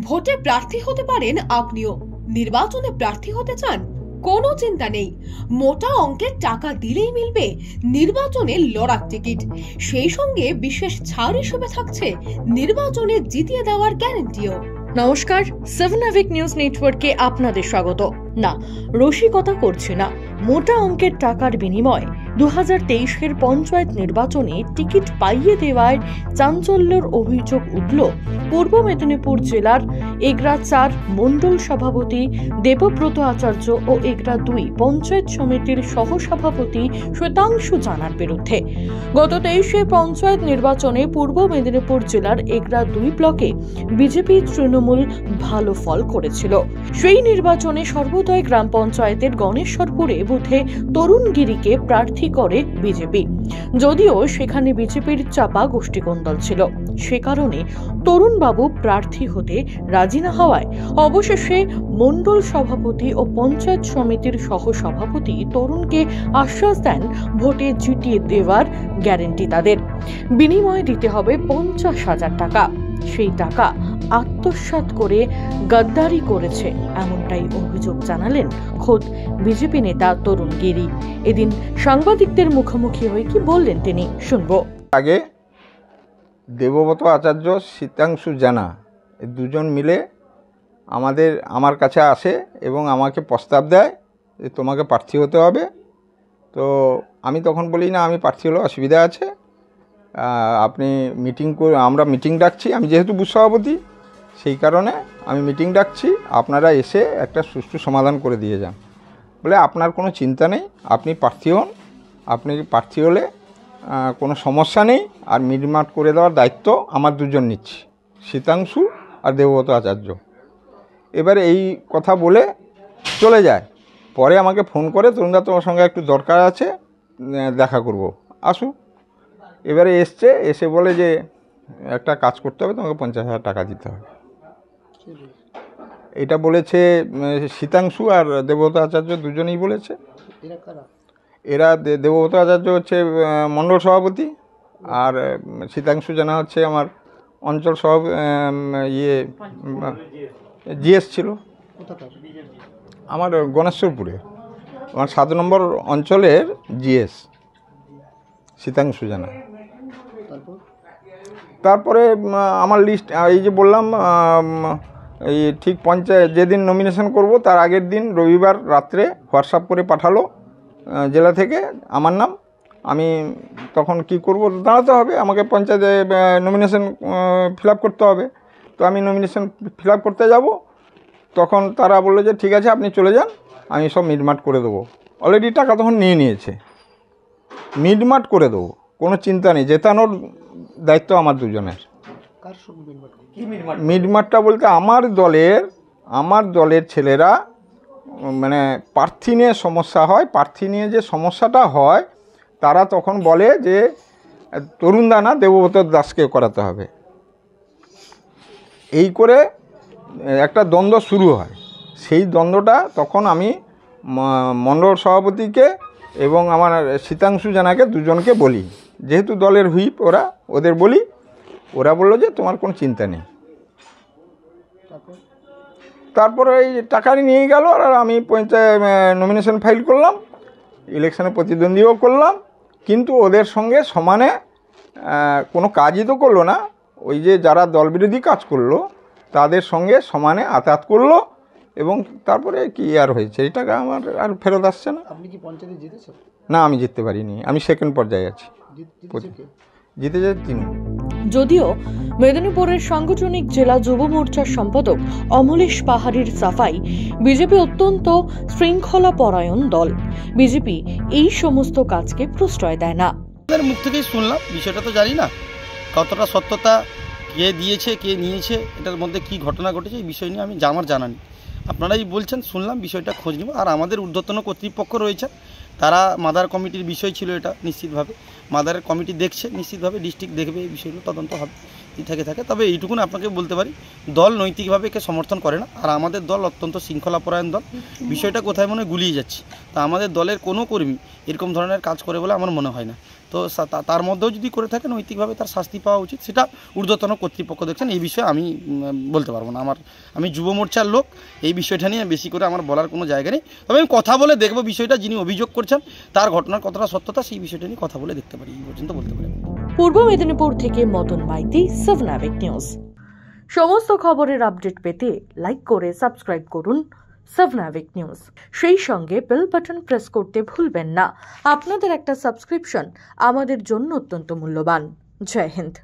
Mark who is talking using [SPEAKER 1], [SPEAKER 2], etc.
[SPEAKER 1] ভোটে প্রার্থী হতে পারেন আপনিও। নির্বাচনে প্রার্থী হতে চান? কোনো চিন্তা নেই, মোটা অঙ্কের টাকা দিলেই মিলবে নির্বাচনে লড়ার টিকিট। সেই সঙ্গে বিশেষ ছাড় হিসেবে থাকছে নির্বাচনে জিতিয়ে দেওয়ার গ্যারান্টিও। নমস্কার, 7 অ্যাভিক নিউজ নেটওয়ার্কে আপনাদের স্বাগত। না, রসিকতা করছি না। মোটা অঙ্কের টাকার বিনিময়ে 2023-এর পঞ্চায়েত নির্বাচনে টিকিট পাইয়ে দেওয়ার চাঞ্চল্যের অভিযোগ উঠল পূর্ব মেদিনীপুর জেলার এগরা 4 মণ্ডল সভাপতি দেবব্রত আচার্য ও এগরা 2 পঞ্চায়েত সমিতির সহসভাপতি শ্বেতাংশু জানার বিরুদ্ধে। গত 23-এ পঞ্চায়েত নির্বাচনে পূর্ব মেদিনীপুর জেলার এগরা 2 ব্লকে বিজেপি তৃণমূল ভালো ফল করেছিল। সেই নির্বাচনে সর্বোদয় গ্রাম পঞ্চায়েতের গণেশ্বরপুরে বুথে তরুণগিরিকে প্রার্থী করে বিজেপি। যদিও সেখানে বিজেপির চাপা গোষ্ঠীকন্দল ছিল, সে কারণে তরুণবাবু প্রার্থী হতে রাজি না হওয়ায় অবশেষে মণ্ডল সভাপতি ও পঞ্চায়েত সমিতির সহসভাপতি তরুণকে আশ্বাস দেন ভোটে জিতিয়ে দেওয়ার গ্যারান্টি তাদের। বিনিময়ে দিতে হবে 50,000 টাকা। সেই টাকা আত্মসাৎ করে গদ্দারি করেছে, এমনটাই অভিযোগ জানালেন খোদ বিজেপি নেতা তরুণগিরি। এদিন সাংবাদিকদের মুখোমুখি হয়ে কি বললেন তিনি, শুনবো।
[SPEAKER 2] আগে দেবব্রত আচার্য, শ্বেতাংশু জানা এই দুজন মিলে আমার কাছে আসে এবং আমাকে প্রস্তাব দেয় যে তোমাকে প্রার্থী হতে হবে। তো আমি তখন বলি না, আমি প্রার্থী হলে অসুবিধা আছে, আপনি আমরা মিটিং ডাকছি, আমি যেহেতু বুথ সভাপতি সেই কারণে আমি মিটিং ডাকছি, আপনারা এসে একটা সুষ্ঠু সমাধান করে দিয়ে যান। বলে আপনার কোনো চিন্তা নেই, আপনি প্রার্থী হন, আপনি প্রার্থী হলে কোনো সমস্যা নেই, আর মিটমাট করে দেওয়ার দায়িত্ব আমার দুজন নিচ্ছি, শ্বেতাংশু আর দেবব্রত আচার্য। এবারে এই কথা বলে চলে যায়। পরে আমাকে ফোন করে, তরুণদা তোমার সঙ্গে একটু দরকার আছে, দেখা করব, আসু। এবারে এসে বলে যে একটা কাজ করতে হবে, তোমাকে 50,000 টাকা দিতে হবে। এটা বলেছে শ্বেতাংশু আর দেবব্রত আচার্য দুজনেই বলেছে। এরা দেবব্রত আচার্য হচ্ছে মণ্ডল সভাপতি, আর শ্বেতাংশু জানা হচ্ছে আমার অঞ্চল জিএস ছিল আমার গণেশ্বরপুরে, আমার 7 নম্বর অঞ্চলের জিএস শ্বেতাংশু জানা। তারপরে আমার লিস্ট এই যে বললাম, এই ঠিক পঞ্চায়েত যেদিন নমিনেশন করব তার আগের দিন রবিবার রাত্রে হোয়াটসঅ্যাপ করে পাঠালো জেলা থেকে আমার নাম। আমি তখন কি করব, দাঁড়াতে হবে আমাকে, পঞ্চায়েতে নমিনেশন ফিল আপ করতে হবে। তো আমি নমিনেশন ফিল আপ করতে যাব, তখন তারা বললো যে ঠিক আছে আপনি চলে যান, আমি সব মিটমাট করে দেবো। অলরেডি টাকা তখন নিয়েছে, মিটমাট করে দেবো, কোনো চিন্তা নেই, জেতানোর দায়িত্ব আমার দুজনের। মিটমাটটা বলতে আমার দলের ছেলেরা, মানে প্রার্থী নিয়ে সমস্যা হয়, প্রার্থী নিয়ে যে সমস্যাটা হয় তারা তখন বলে যে তরুণদা না, দেবব্রত দাসকে করাতে হবে। এই করে একটা দ্বন্দ্ব শুরু হয়। সেই দ্বন্দ্বটা তখন আমি মণ্ডল সভাপতিকে এবং আমার শ্বেতাংশু জানাকে দুজনকে বলি, যেহেতু দলের হুইপ ওদের বলি, ওরা বললো যে তোমার কোনো চিন্তা নেই। তারপরে এই টাকা নিয়ে গেল, আর আমি নমিনেশন ফাইল করলাম, ইলেকশনে প্রতিদ্বন্দ্বীও করলাম, কিন্তু ওদের সঙ্গে সমানে কোনো কাজই তো করলো না। ওই যে যারা দলবিরোধী কাজ করলো তাদের সঙ্গে সমানে আতাত করলো, এবং তারপরে কি আর হয়েছে, এই টাকা আমার আর ফেরত আসছে না।
[SPEAKER 3] আপনি কি পঞ্চায়েতে জিতেছেন?
[SPEAKER 2] না, আমি জিততে পারিনি, আমি সেকেন্ড পর্যায়ে আছি। জিতে যায় তিনি।
[SPEAKER 1] যদিও মেদিনীপুরের সাংগঠনিক জেলা যুব মোর্চার সম্পাদক অমলেশ পাহাড়ির সাফাই, বিজেপি অত্যন্ত শৃঙ্খলা পরায়ণ দল, বিজেপি এই সমস্ত কাজকে প্রশ্রয় দেয় না।
[SPEAKER 3] মুখ থেকেই শুনলাম, বিষয়টা তো জানি না কতটা সত্যতা, কে দিয়েছে কে নিয়েছে, এটার মধ্যে কি ঘটনা ঘটেছে এই বিষয় নিয়ে আমার জানা নেই। আপনারাই বলছেন, শুনলাম, বিষয়টা খোঁজ নেব। আর আমাদের ঊর্ধ্বতন কর্তৃপক্ষ রয়েছে, তারা মাদার কমিটির বিষয় ছিল এটা, নিশ্চিতভাবে মাদারের কমিটি দেখছে, নিশ্চিতভাবে ডিস্ট্রিক্ট দেখবে, এই বিষয়গুলো তদন্ত হবে থাকে। তবে এইটুকুন আপনাকে বলতে পারি, দল নৈতিকভাবে একে সমর্থন করে না, আর আমাদের দল অত্যন্ত শৃঙ্খলাপরায়ণ দল। বিষয়টা কোথায় মনে গুলিয়ে যাচ্ছে, তা আমাদের দলের কোনো কর্মী এরকম ধরনের কাজ করে বলে আমার মনে হয় না। তো তার মধ্যেও যদি করে থাকে নৈতিকভাবে তার শাস্তি পাওয়া উচিত, সেটা ঊর্ধ্বতন কর্তৃপক্ষ দেখছেন। এই বিষয়ে আমি বলতে পারবো না। আমি যুব মোর্চার লোক, এই বিষয়টা নিয়ে বেশি করে আমার বলার কোনো জায়গা নেই। তবে আমি কথা বলে দেখবো বিষয়টা, যিনি অভিযোগ করছেন তার ঘটনার কতটা সত্যতা সেই বিষয়টা নিয়ে কথা বলে দেখতে পারি, এই পর্যন্ত বলতে পারি।
[SPEAKER 4] পূর্ব মেদিনীপুর থেকে মদন মাইতি, 7 নাবিক নিউজ। সমস্ত খবরের আপডেট পেতে লাইক করে সাবস্ক্রাইব করুন 7 নাবিক নিউজ। সেই সঙ্গে বেল বাটন প্রেস করতে ভুলবেন না। আপনাদের একটা সাবস্ক্রিপশন আমাদের জন্য অত্যন্ত মূল্যবান। জয় হিন্দ।